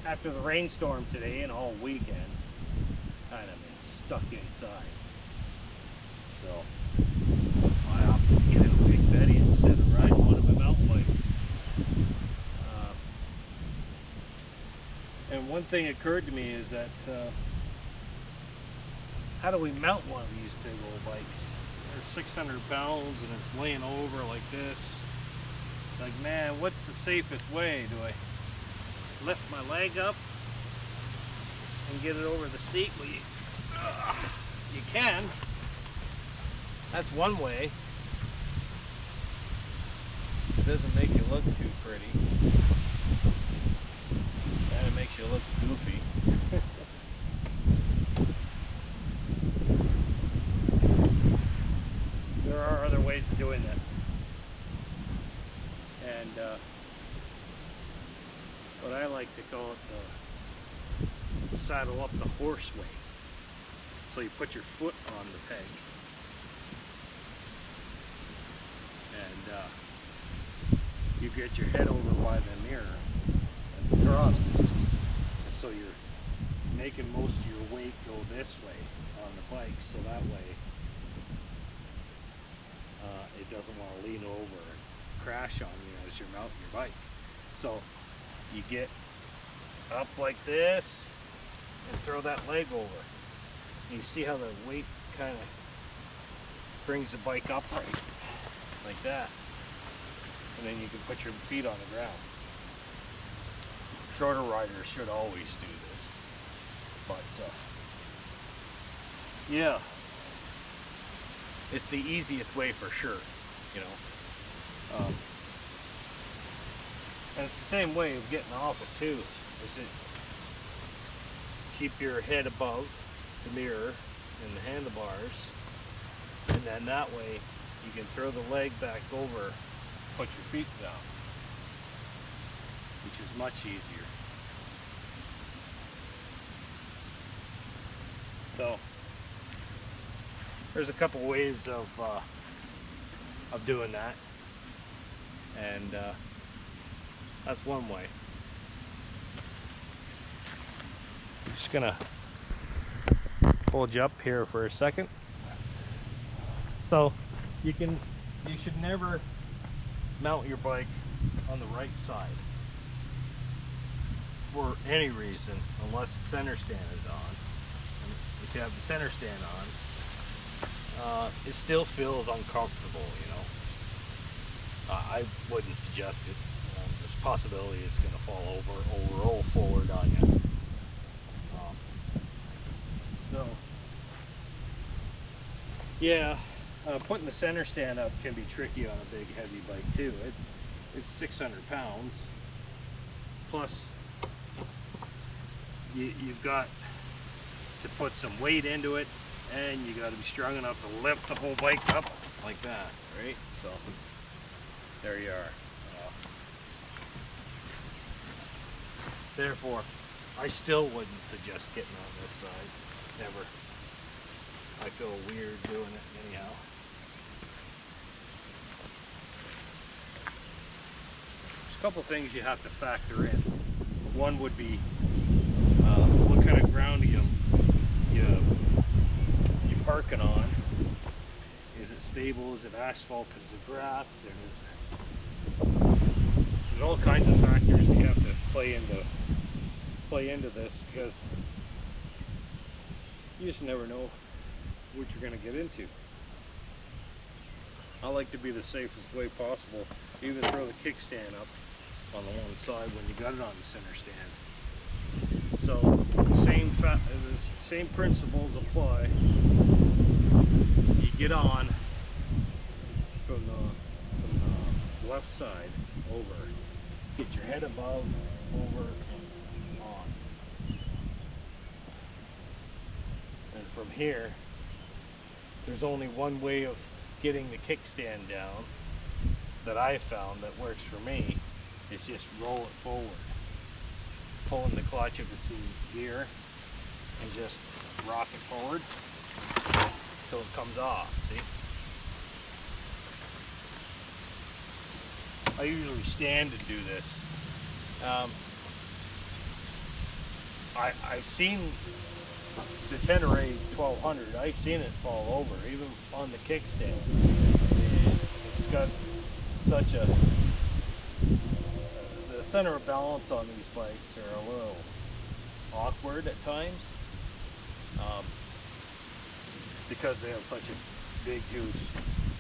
after the rainstorm today and all weekend, kind of been stuck inside. So I opted to get in a Big Betty instead of riding one of my mountain bikes. And one thing occurred to me is that how do we mount one of these big old bikes? They're 600 pounds and it's laying over like this. Like, man, what's the safest way? Do I lift my leg up and get it over the seat? Well, you can. That's one way. It doesn't make you look too pretty. And it makes you look goofy. There are other ways of doing this. And what I like to call it the saddle up the horse way. So you put your foot on the peg and you get your head over by the mirror and the throttle. So you're making most of your weight go this way on the bike, so that way it doesn't want to lean over and crash on you as you're mounting your bike. So you get up like this and throw that leg over. And you see how the weight kind of brings the bike upright like that. And then you can put your feet on the ground. Shorter riders should always do this. But yeah, it's the easiest way for sure, you know. And it's the same way of getting off it too. Is it keep your head above the mirror and the handlebars, and then that way you can throw the leg back over, put your feet down, which is much easier. So there's a couple ways of doing that, and that's one way. I'm just gonna hold you up here for a second. So you should never mount your bike on the right side for any reason unless the center stand is on. And if you have the center stand on, it still feels uncomfortable, you know. I wouldn't suggest it. There's a possibility it's going to fall over or roll forward on you. So, yeah, putting the center stand up can be tricky on a big heavy bike too. It's 600 pounds. Plus, you've got to put some weight into it, and you got to be strong enough to lift the whole bike up like that, right? So, there you are. Therefore, I still wouldn't suggest getting on this side. Never. I feel weird doing it anyhow. There's a couple things you have to factor in. One would be what kind of ground you parking on. Is it stable? Is it asphalt? Is it grass? There's all kinds of factors you have to play into this, because you just never know what you're going to get into. I like to be the safest way possible. Even throw the kickstand up on the one side when you got it on the center stand. So the same principles apply. You get on from the left side over. Get your head above, over, and on. And from here, there's only one way of getting the kickstand down that I found that works for me. Is just roll it forward. Pulling the clutch if it's in gear, and just rock it forward till it comes off, see? I usually stand and do this. I've seen the Tenere 1200. I've seen it fall over, even on the kickstand. And it's got such a the center of balance on these bikes are a little awkward at times, because they have such a big, huge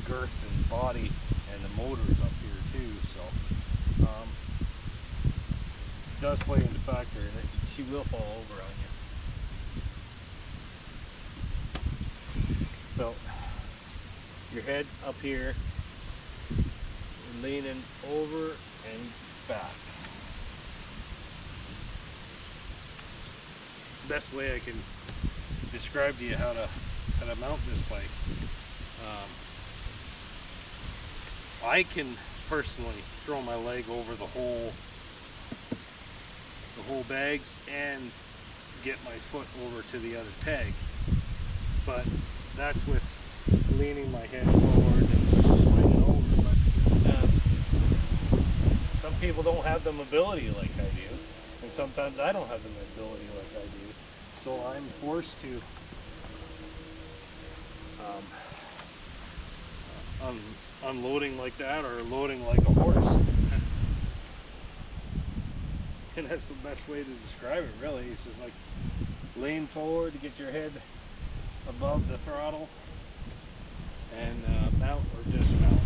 girth and body, and the motor's up here too. So it does play into factor, and she will fall over on you. So your head up here, leaning over and back. It's the best way I can describe to you how to mount this bike. I can personally throw my leg over the whole bags and get my foot over to the other peg, but that's with leaning my head forward and sliding over. But some people don't have the mobility like I do, and sometimes I don't have the mobility like I do, so I'm forced to unloading like that, or loading like a horse. And that's the best way to describe it, really. It's just like lean forward to get your head above the throttle, and mount or dismount.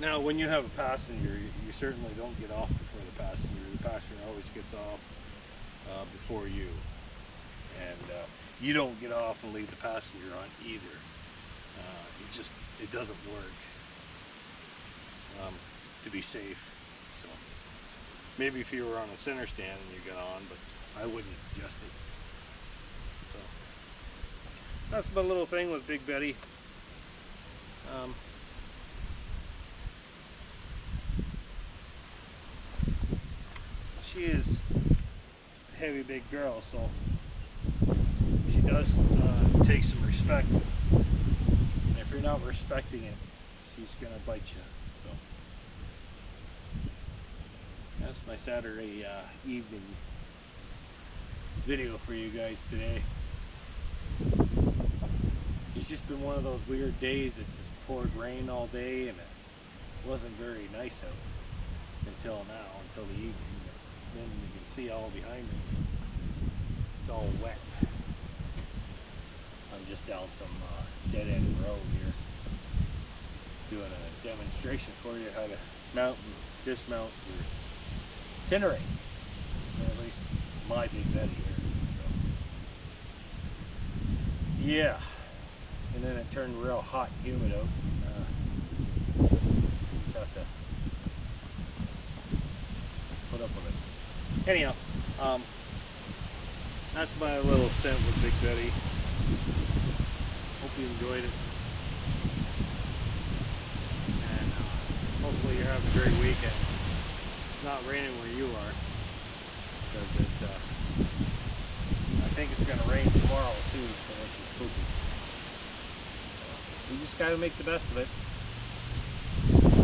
Now, when you have a passenger, you certainly don't get off before the passenger. The passenger always gets off before you, and you don't get off and leave the passenger on either. It doesn't work to be safe. So maybe if you were on a center stand and you got on, but I wouldn't suggest it. So that's my little thing with Big Betty. She is a heavy big girl, so she does take some respect. And if you're not respecting it, she's gonna bite you. So that's my Saturday evening video for you guys today. It's just been one of those weird days. It just poured rain all day, and it wasn't very nice out until now, until the evening. Then you can see all behind me, it's all wet. I'm just down some dead-end road here, doing a demonstration for you how to mount and dismount your Tenere, or at least my Big Betty here. So, yeah, and then it turned real hot and humid out. Just have to put up with it. Anyhow, that's my little stint with Big Betty. Hope you enjoyed it, and hopefully you're having a great weekend. It's not raining where you are, because I think it's going to rain tomorrow too, so it's spooky. You just got to make the best of it.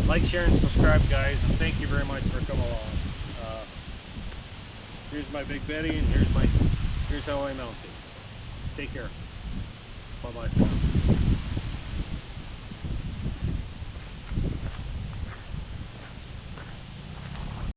Like, share, and subscribe, guys, and thank you very much for coming along. Here's my Big Betty, and here's how I mount it. Take care. Bye-bye.